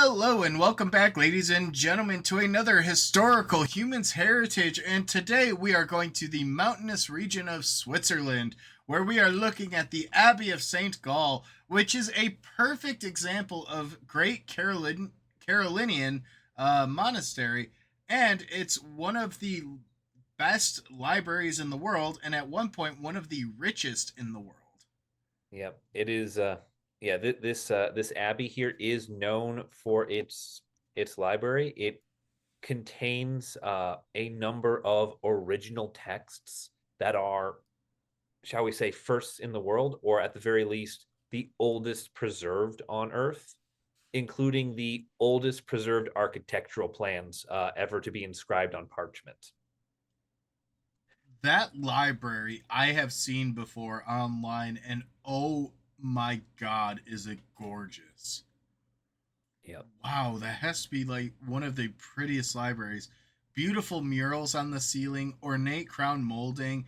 Hello and welcome back, ladies and gentlemen, to another historical humans heritage. And today we are going to the mountainous region of Switzerland, where we are looking at the Abbey of St. Gall, which is a perfect example of great Carolinian monastery. And it's one of the best libraries in the world, and at one point, one of the richest in the world. Yep, it is. Yeah, this abbey here is known for its library. It contains a number of original texts that are, shall we say, first in the world, or at the very least, the oldest preserved on Earth, including the oldest preserved architectural plans ever to be inscribed on parchment. That library I have seen before online, and oh my god, is it gorgeous! Yep. Wow, that has to be like one of the prettiest libraries. Beautiful murals on the ceiling, ornate crown molding,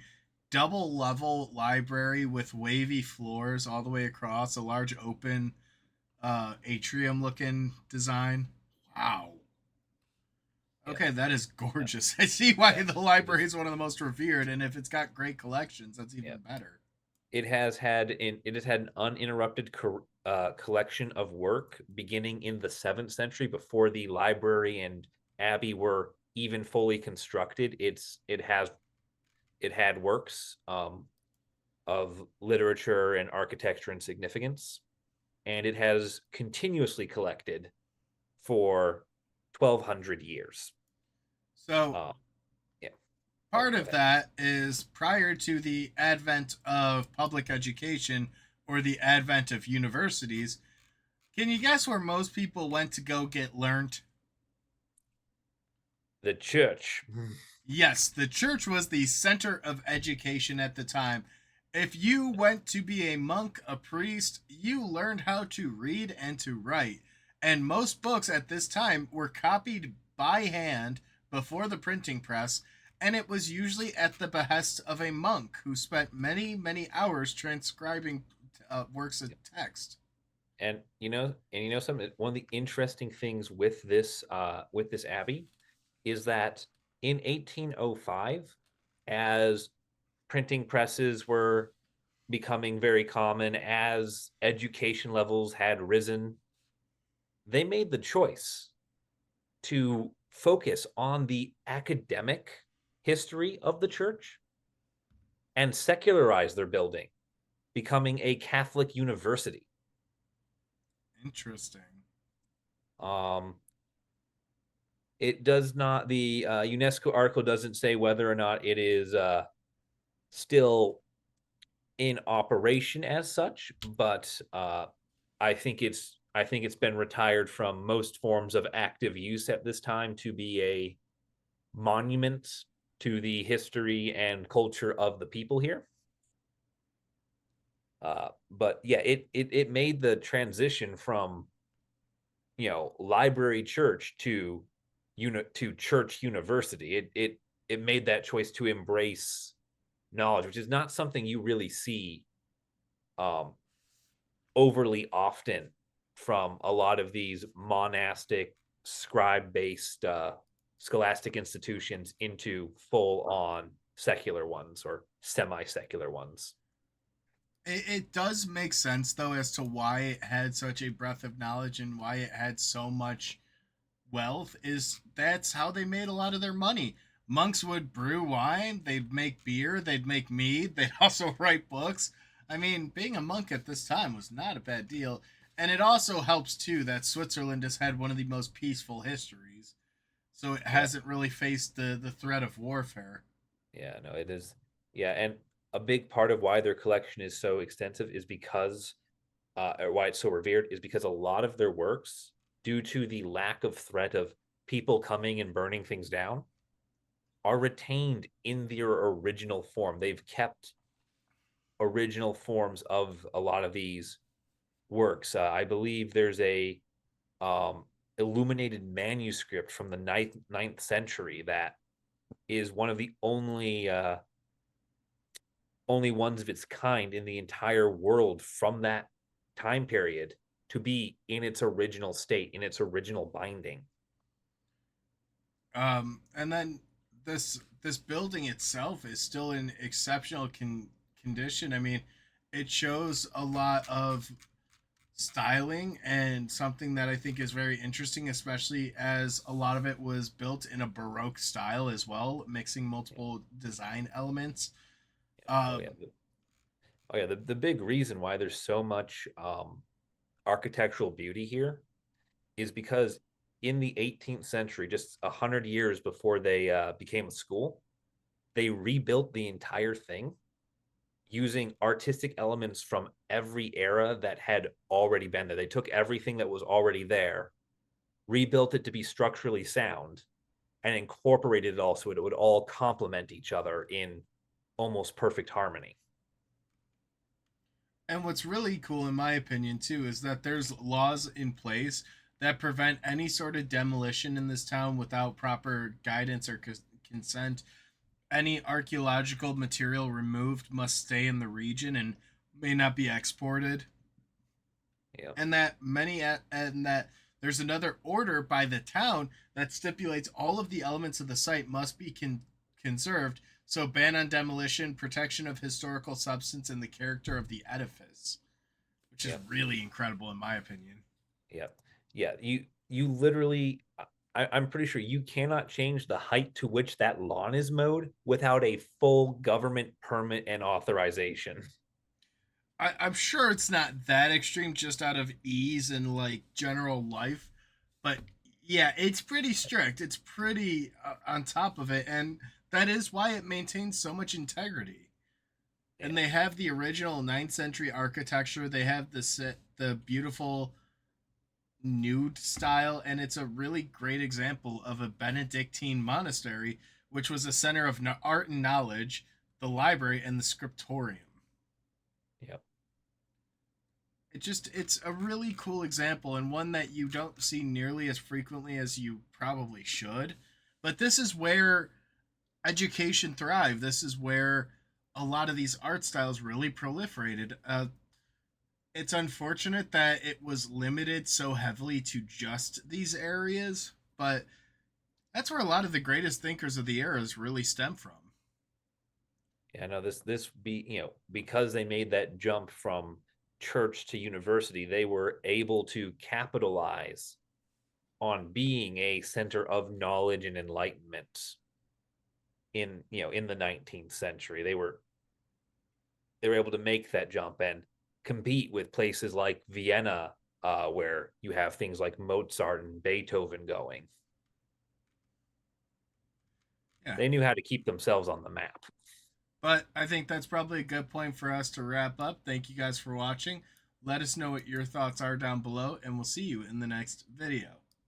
double level library with wavy floors all the way across, a large open atrium looking design. Wow. Okay, Yes. that is Yep. gorgeous. I see why Yeah. the It library is. is one of the most revered, and if it's got great collections, that's even Yep. better. It has had an uninterrupted collection of work beginning in the 7th century before the library and abbey were even fully constructed. It had works of literature and architecture and significance, and it has continuously collected for 1200 years. So Um, yeah. Oh, part go of ahead. that is prior to the advent of public education or the advent of universities. Can you guess where most people went to go get learned? The church. Yes, the church was the center of education at the time. If you went to be a monk, a priest, you learned how to read and to write. And most books at this time were copied by hand before the printing press, and it was usually at the behest of a monk who spent many, many hours transcribing works of text. And something, one of the interesting things with this abbey is that in 1805, as printing presses were becoming very common, as education levels had risen, they made the choice to focus on the academic history of the church and secularize their building, becoming a Catholic university. Interesting. Um, it does not, the UNESCO article doesn't say whether or not it is still in operation as such, but I think it's been retired from most forms of active use at this time to be a monument to the history and culture of the people here. But yeah, it made the transition from library church to to church university. It made that choice to embrace knowledge, which is not something you really see um, overly often from a lot of these monastic, scribe based scholastic institutions into full on secular ones or semi secular ones. It does make sense though as to why it had such a breadth of knowledge and why it had so much wealth. Is that's how they made a lot of their money. Monks would brew wine, they'd make beer, they'd make mead, they'd also write books. I mean, being a monk at this time was not a bad deal. And it also helps too that Switzerland has had one of the most peaceful histories. So it Yeah. hasn't really faced the threat of warfare. Yeah, no, it is. Yeah, and a big part of why their collection is so extensive is because, or why it's so revered, is because a lot of their works, due to the lack of threat of people coming and burning things down, are retained in their original form. They've kept original forms of a lot of these works. I believe there's a um, illuminated manuscript from the ninth century that is one of the only ones of its kind in the entire world from that time period to be in its original state, in its original binding. And then this building itself is still in exceptional condition. I mean, it shows a lot of styling and something that I think is very interesting, especially as a lot of it was built in a Baroque style as well, mixing Yeah, multiple design elements. yeah. Oh yeah. Um, Oh yeah. The big reason why there's so much architectural beauty here is because in the 18th century, just 100 years before they became a school, they rebuilt the entire thing using artistic elements from every era that had already been there. They took everything that was already there, rebuilt it to be structurally sound, and incorporated it all so it would all complement each other in almost perfect harmony. and what's really cool, in my opinion, too, is that there's laws in place that prevent any sort of demolition in this town without proper guidance or consent. Any archaeological material removed must stay in the region and may not be exported. Yeah. And that there's another order by the town that stipulates all of the elements of the site must be conserved. So ban on demolition, protection of historical substance, and the character of the edifice, which is Yeah. really incredible in my opinion. Yeah. Yeah. You literally I'm pretty sure you cannot change the height to which that lawn is mowed without a full government permit and authorization. I'm sure it's not that extreme just out of ease and like general life, but yeah, it's pretty strict. It's pretty on top of it, and that is why it maintains so much integrity. And Yeah. they have the original ninth century architecture. They have the beautiful nude style, and it's a really great example of a Benedictine monastery, which was a center of art and knowledge, the library, and the scriptorium. Yeah. It's a really cool example and one that you don't see nearly as frequently as you probably should. But this is where education thrived. This is where a lot of these art styles really proliferated. It's unfortunate that it was limited so heavily to just these areas, but that's where a lot of the greatest thinkers of the eras really stem from. Yeah, no, this be because they made that jump from church to university, they were able to capitalize on being a center of knowledge and enlightenment in the 19th century. They were able to make that jump and compete with places like Vienna, where you have things like Mozart and Beethoven going. Yeah. They knew how to keep themselves on the map. But I think that's probably a good point for us to wrap up. Thank you guys for watching. Let us know what your thoughts are down below, and we'll see you in the next video.